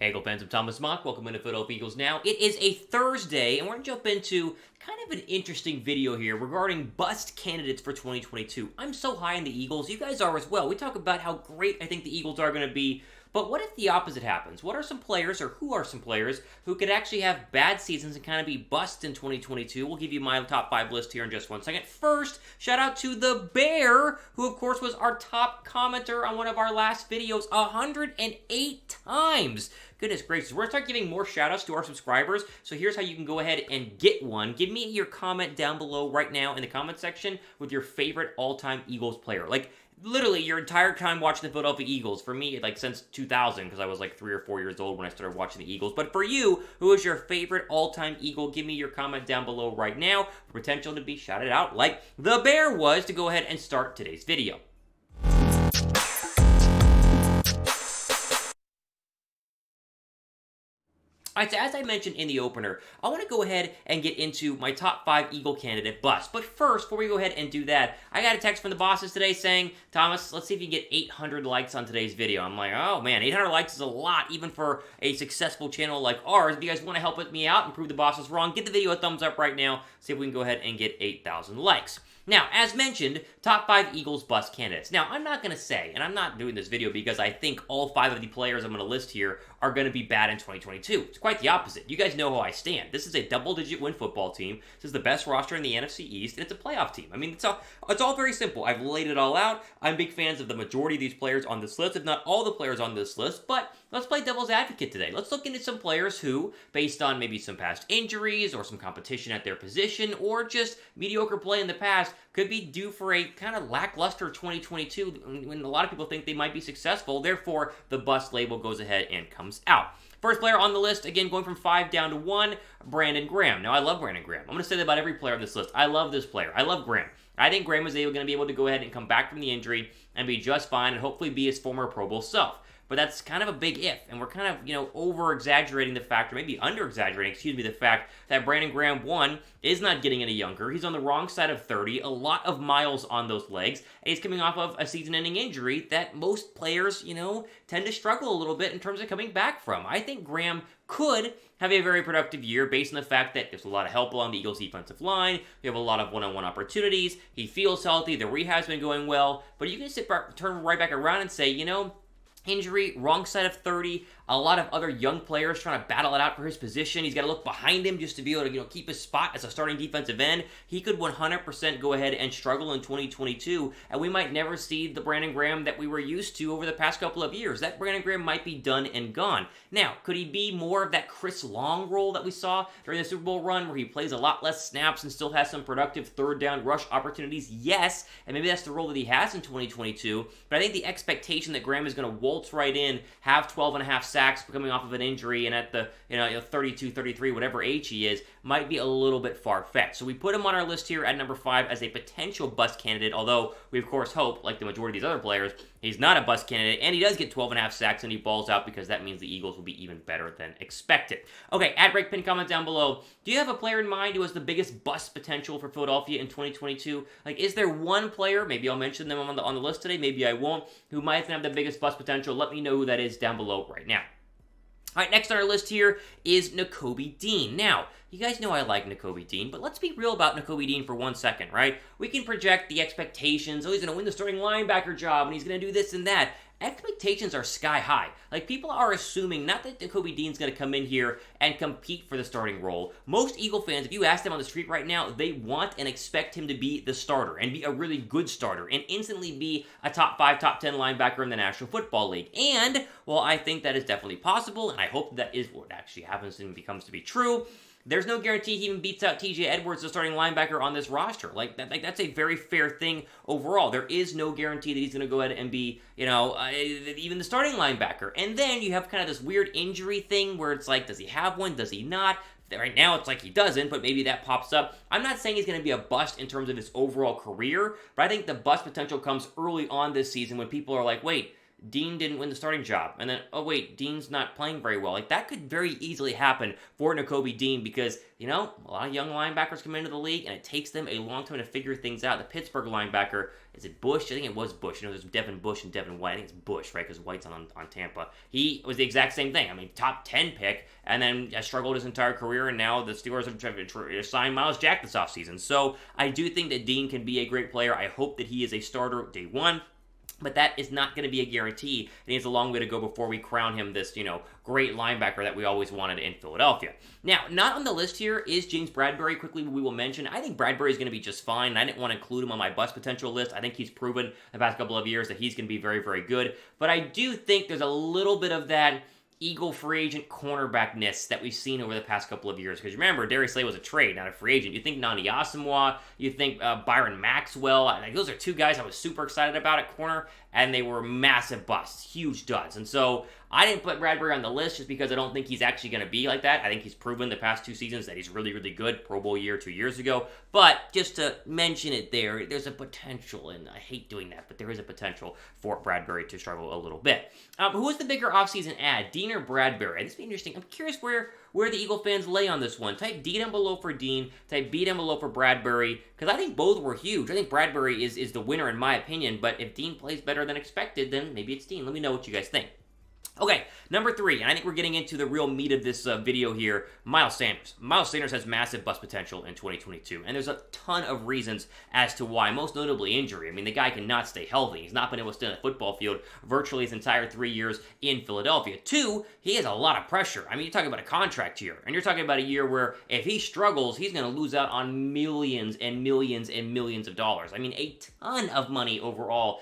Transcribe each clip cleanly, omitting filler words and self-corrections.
Hey, Eagle fans, I'm Thomas Mott. Welcome into Philadelphia Eagles Now. It is a Thursday, and we're going to jump into kind of an interesting video here regarding bust candidates for 2022. I'm so high on the Eagles. You guys are as well. We talk about how great I think the Eagles are going to be. But what if the opposite happens? What are some players, or who are some players, who could actually have bad seasons and kind of be bust in 2022? We'll give you my top 5 list here in just 1 second. First, shout out to the Bear, who of course was our top commenter on one of our last videos 108 times. Goodness gracious, we're going to start giving more shout outs to our subscribers, so here's how you can go ahead and get one. Give me your comment down below right now in the comment section with your favorite all-time Eagles player. Like, literally your entire time watching the Philadelphia Eagles. For me, like since 2000, because I was like 3 or 4 years old when I started watching the Eagles. But for you, who is your favorite all-time Eagle? Give me your comment down below right now for potential to be shouted out like the Bear was, to go ahead and start today's video. Alright, so as I mentioned in the opener, I want to go ahead and get into my top 5 Eagle candidate busts. But first, before we go ahead and do that, I got a text from the bosses today saying, Thomas, let's see if you can get 800 likes on today's video. I'm like, oh man, 800 likes is a lot, even for a successful channel like ours. If you guys want to help me out and prove the bosses wrong, give the video a thumbs up right now. See if we can go ahead and get 8,000 likes. Now, as mentioned, top 5 Eagles bust candidates. Now, I'm not going to say, and I'm not doing this video because I think all 5 of the players I'm going to list here are going to be bad in 2022. It's quite the opposite. You guys know how I stand. This is a double-digit win football team. This is the best roster in the NFC East, and it's a playoff team. I mean, it's all very simple. I've laid it all out. I'm big fans of the majority of these players on this list, if not all the players on this list, but let's play devil's advocate today. Let's look into some players who, based on maybe some past injuries or some competition at their position or just mediocre play in the past, could be due for a kind of lackluster 2022 when a lot of people think they might be successful. Therefore, the bust label goes ahead and comes out. First player on the list, again, going from 5 down to 1, Brandon Graham. Now, I love Brandon Graham. I'm going to say that about every player on this list. I love this player. I love Graham. I think Graham is going to be able to go ahead and come back from the injury and be just fine and hopefully be his former Pro Bowl self. But that's kind of a big if, and we're kind of, over-exaggerating the fact, or maybe under-exaggerating, the fact that Brandon Graham, 1, is not getting any younger. He's on the wrong side of 30, a lot of miles on those legs, and he's coming off of a season-ending injury that most players, tend to struggle a little bit in terms of coming back from. I think Graham could have a very productive year based on the fact that there's a lot of help along the Eagles' defensive line. We have a lot of one-on-one opportunities. He feels healthy. The rehab's been going well. But you can turn right back around and say, injury, wrong side of 30, a lot of other young players trying to battle it out for his position. He's got to look behind him just to be able to, keep his spot as a starting defensive end. He could 100% go ahead and struggle in 2022, and we might never see the Brandon Graham that we were used to over the past couple of years. That Brandon Graham might be done and gone. Now, could he be more of that Chris Long role that we saw during the Super Bowl run, where he plays a lot less snaps and still has some productive third down rush opportunities? Yes, and maybe that's the role that he has in 2022, but I think the expectation that Graham is going to waltz right in, have 12 and a half sacks coming off of an injury, and at the 32, 33, whatever age he is, might be a little bit far-fetched. So we put him on our list here at number 5 as a potential bust candidate, although we of course hope, like the majority of these other players, he's not a bust candidate, and he does get 12 and a half sacks and he balls out, because that means the Eagles will be even better than expected. Okay, at break pin comment down below, do you have a player in mind who has the biggest bust potential for Philadelphia in 2022? Like, is there one player, maybe I'll mention them on the list today, maybe I won't, who might have the biggest bust potential? Let me know who that is down below right now. All right, next on our list here is Nakobe Dean. Now, you guys know I like Nakobe Dean, but let's be real about Nakobe Dean for 1 second, right? We can project the expectations. Oh, he's going to win the starting linebacker job, and he's going to do this and that. Expectations are sky high. Like, people are assuming not that Nakobe Dean's going to come in here and compete for the starting role. Most Eagle fans, if you ask them on the street right now, they want and expect him to be the starter and be a really good starter and instantly be a top 5, top 10 linebacker in the National Football League. And, well, I think that is definitely possible, and I hope that is what actually happens and becomes to be true. There's no guarantee he even beats out TJ Edwards, the starting linebacker on this roster. That's a very fair thing overall. There is no guarantee that he's going to go ahead and be, even the starting linebacker. And then you have kind of this weird injury thing where it's like, does he have one? Does he not? Right now, it's like he doesn't, but maybe that pops up. I'm not saying he's going to be a bust in terms of his overall career, but I think the bust potential comes early on this season when people are like, wait, Dean didn't win the starting job. And then, oh wait, Dean's not playing very well. Like, that could very easily happen for Nakobe Dean because, you know, a lot of young linebackers come into the league and it takes them a long time to figure things out. The Pittsburgh linebacker, is it Bush? I think it was Bush. You know, there's Devin Bush and Devin White. I think it's Bush, right, because White's on Tampa. He was the exact same thing. I mean, top 10 pick, and then struggled his entire career, and now the Steelers have signed Miles Jack this offseason. So I do think that Dean can be a great player. I hope that he is a starter day one. But that is not going to be a guarantee, and he has a long way to go before we crown him this, you know, great linebacker that we always wanted in Philadelphia. Now, not on the list here is James Bradberry. Quickly, we will mention, I think Bradberry is going to be just fine, and I didn't want to include him on my bust potential list. I think he's proven the past couple of years that he's going to be very, very good. But I do think there's a little bit of that Eagle free agent cornerbackness that we've seen over the past couple of years. Because remember, Darius Slay was a trade, not a free agent. You think Nani Asamoah, you think Byron Maxwell. Like, those are two guys I was super excited about at corner, and they were massive busts, huge duds. And so I didn't put Bradberry on the list just because I don't think he's actually going to be like that. I think he's proven the past 2 seasons that he's really, really good. Pro Bowl year 2 years ago. But just to mention it there's a potential, and I hate doing that, but there is a potential for Bradberry to struggle a little bit. Who was the bigger offseason ad, Dean or Bradberry? This would be interesting. I'm curious where the Eagle fans lay on this one. Type D down below for Dean, type B down below for Bradberry, because I think both were huge. I think Bradberry is the winner in my opinion, but if Dean plays better than expected, then maybe it's Dean. Let me know what you guys think. Okay, number 3, and I think we're getting into the real meat of this video here, Miles Sanders. Miles Sanders has massive bust potential in 2022, and there's a ton of reasons as to why, most notably injury. I mean, the guy cannot stay healthy. He's not been able to stay on the football field virtually his entire 3 years in Philadelphia. 2, he has a lot of pressure. I mean, you're talking about a contract year, and you're talking about a year where if he struggles, he's going to lose out on millions and millions and millions of dollars. I mean, a ton of money overall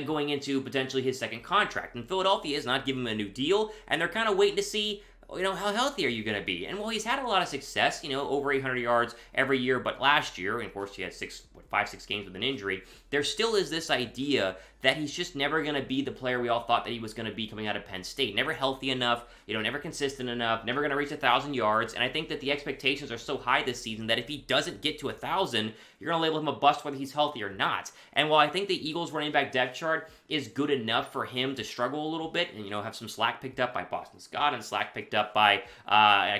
going into potentially his second contract, and Philadelphia is not giving him a new deal, and they're kind of waiting to see, you know, how healthy are you going to be? And while he's had a lot of success, you know, over 800 yards every year, but last year, and of course he had 5-6 games with an injury, there still is this idea that he's just never going to be the player we all thought that he was going to be coming out of Penn State. Never healthy enough, you know, never consistent enough, never going to reach 1,000 yards, and I think that the expectations are so high this season that if he doesn't get to 1,000, you're going to label him a bust whether he's healthy or not. And while I think the Eagles running back depth chart is good enough for him to struggle a little bit and, you know, have some slack picked up by Boston Scott and slack picked up by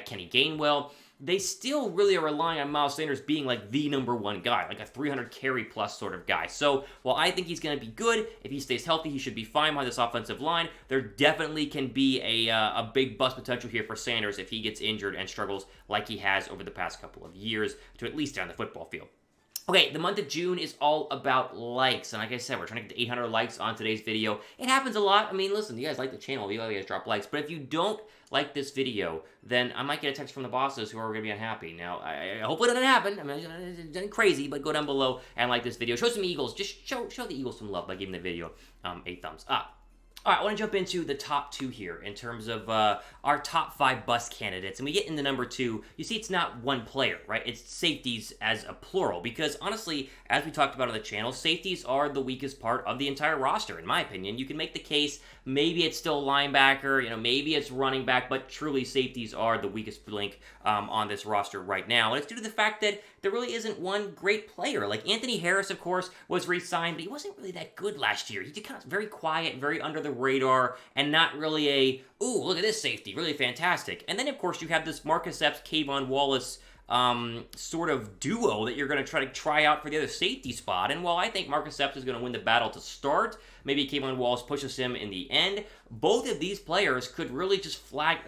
Kenny Gainwell, they still really are relying on Miles Sanders being like the number 1 guy, like a 300 carry plus sort of guy. So while I think he's going to be good, if he stays healthy, he should be fine by this offensive line. There definitely can be a big bust potential here for Sanders if he gets injured and struggles like he has over the past couple of years to at least stay on the football field. Okay, the month of June is all about likes, and like I said, we're trying to get to 800 likes on today's video. It happens a lot. I mean, listen, you guys like the channel, you guys drop likes, but if you don't like this video, then I might get a text from the bosses who are going to be unhappy. Now, I hope it doesn't happen. I mean, it's nothing crazy, but go down below and like this video. Show some Eagles. Just show the Eagles some love by giving the video a thumbs up. All right, I want to jump into the top 2 here in terms of our top 5 bust candidates. And we get into number 2. You see it's not one player, right? It's safeties as a plural. Because honestly, as we talked about on the channel, safeties are the weakest part of the entire roster, in my opinion. You can make the case, maybe it's still linebacker, you know, maybe it's running back, but truly safeties are the weakest link on this roster right now. And it's due to the fact that there really isn't one great player. Like Anthony Harris, of course, was re-signed, but he wasn't really that good last year. He did kind of very quiet, very under the radar, and not really a, ooh, look at this safety, really fantastic. And then, of course, you have this Marcus Epps, Kayvon Wallace sort of duo that you're going to try out for the other safety spot. And while I think Marcus Epps is going to win the battle to start, maybe Kayvon Wallace pushes him in the end, both of these players could really just flat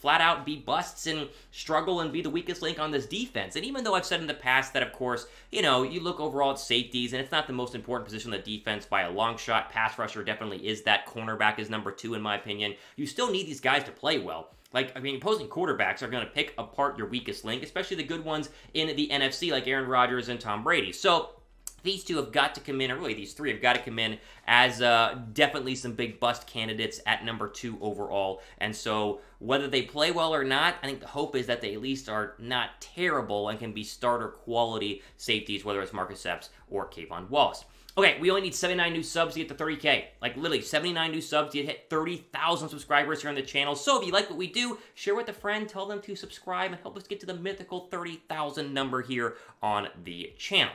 out be busts and struggle and be the weakest link on this defense. And even though I've said in the past that, of course, you know, you look overall at safeties, and it's not the most important position on the defense by a long shot. Pass rusher definitely is that. Cornerback is number 2, in my opinion. You still need these guys to play well. Like, I mean, opposing quarterbacks are going to pick apart your weakest link, especially the good ones in the NFC, like Aaron Rodgers and Tom Brady. So these 2 have got to come in, or really these 3 have got to come in as definitely some big bust candidates at number 2 overall. And so whether they play well or not, I think the hope is that they at least are not terrible and can be starter quality safeties, whether it's Marcus Epps or Kayvon Wallace. Okay, we only need 79 new subs to get to 30K. Like, literally, 79 new subs to hit 30,000 subscribers here on the channel. So if you like what we do, share with a friend, tell them to subscribe, and help us get to the mythical 30,000 number here on the channel.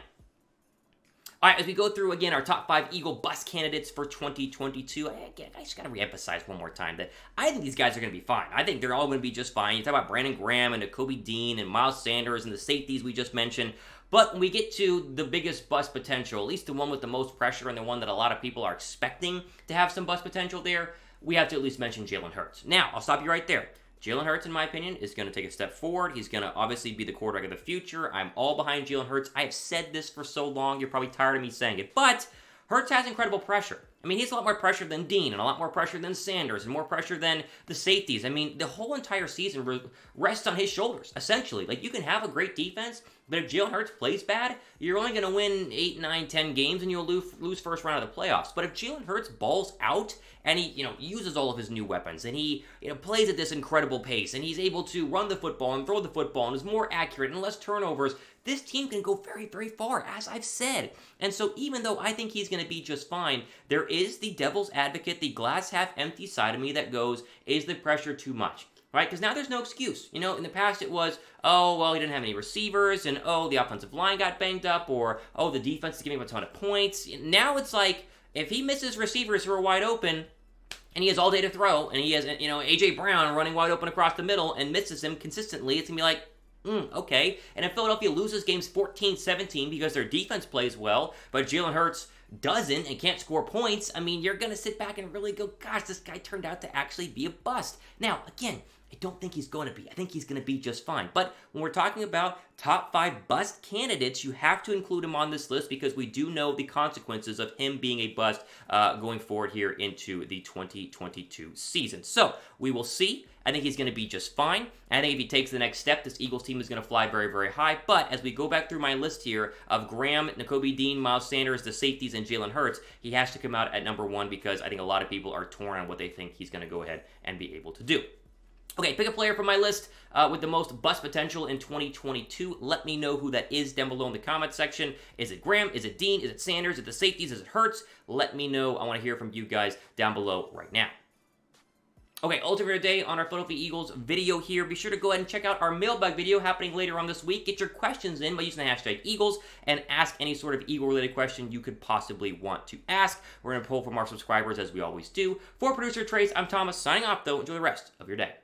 All right, as we go through, again, our top 5 Eagle bust candidates for 2022, I just got to reemphasize one more time that I think these guys are going to be fine. I think they're all going to be just fine. You talk about Brandon Graham and Nakobe Dean and Miles Sanders and the safeties we just mentioned. But when we get to the biggest bust potential, at least the one with the most pressure and the one that a lot of people are expecting to have some bust potential there, we have to at least mention Jalen Hurts. Now, I'll stop you right there. Jalen Hurts, in my opinion, is going to take a step forward. He's going to obviously be the quarterback of the future. I'm all behind Jalen Hurts. I have said this for so long, you're probably tired of me saying it. But Hurts has incredible pressure. I mean, he's a lot more pressure than Dean, and a lot more pressure than Sanders, and more pressure than the safeties. I mean, the whole entire season rests on his shoulders, essentially. Like, you can have a great defense, but if Jalen Hurts plays bad, you're only going to win 8, 9, 10 games, and you'll lose first round of the playoffs. But if Jalen Hurts balls out, and he, uses all of his new weapons, and he, plays at this incredible pace, and he's able to run the football and throw the football, and is more accurate and less turnovers, this team can go very, very far, as I've said. And so even though I think he's going to be just fine, there is the devil's advocate, the glass half empty side of me that goes, is the pressure too much? Right? Because now there's no excuse. In the past it was, oh, well, he didn't have any receivers, and oh, the offensive line got banged up, or oh, the defense is giving him a ton of points. Now it's like, if he misses receivers who are wide open, and he has all day to throw, and he has, A.J. Brown running wide open across the middle and misses him consistently, it's going to be like, okay. And if Philadelphia loses games 14-17 because their defense plays well, but Jalen Hurts doesn't and can't score points, I mean, you're going to sit back and really go, gosh, this guy turned out to actually be a bust. Now, again, I don't think he's going to be. I think he's going to be just fine. But when we're talking about top 5 bust candidates, you have to include him on this list because we do know the consequences of him being a bust going forward here into the 2022 season. So we will see. I think he's going to be just fine. I think if he takes the next step, this Eagles team is going to fly very, very high. But as we go back through my list here of Graham, Nakobe Dean, Miles Sanders, the safeties, and Jalen Hurts, he has to come out at number 1 because I think a lot of people are torn on what they think he's going to go ahead and be able to do. Okay, pick a player from my list with the most bust potential in 2022. Let me know who that is down below in the comment section. Is it Graham? Is it Dean? Is it Sanders? Is it the safeties? Is it Hurts? Let me know. I want to hear from you guys down below right now. Okay, ultimate day on our Philadelphia Eagles video here. Be sure to go ahead and check out our mailbag video happening later on this week. Get your questions in by using the hashtag Eagles and ask any sort of Eagle-related question you could possibly want to ask. We're going to pull from our subscribers as we always do. For producer Trace, I'm Thomas, signing off though. Enjoy the rest of your day.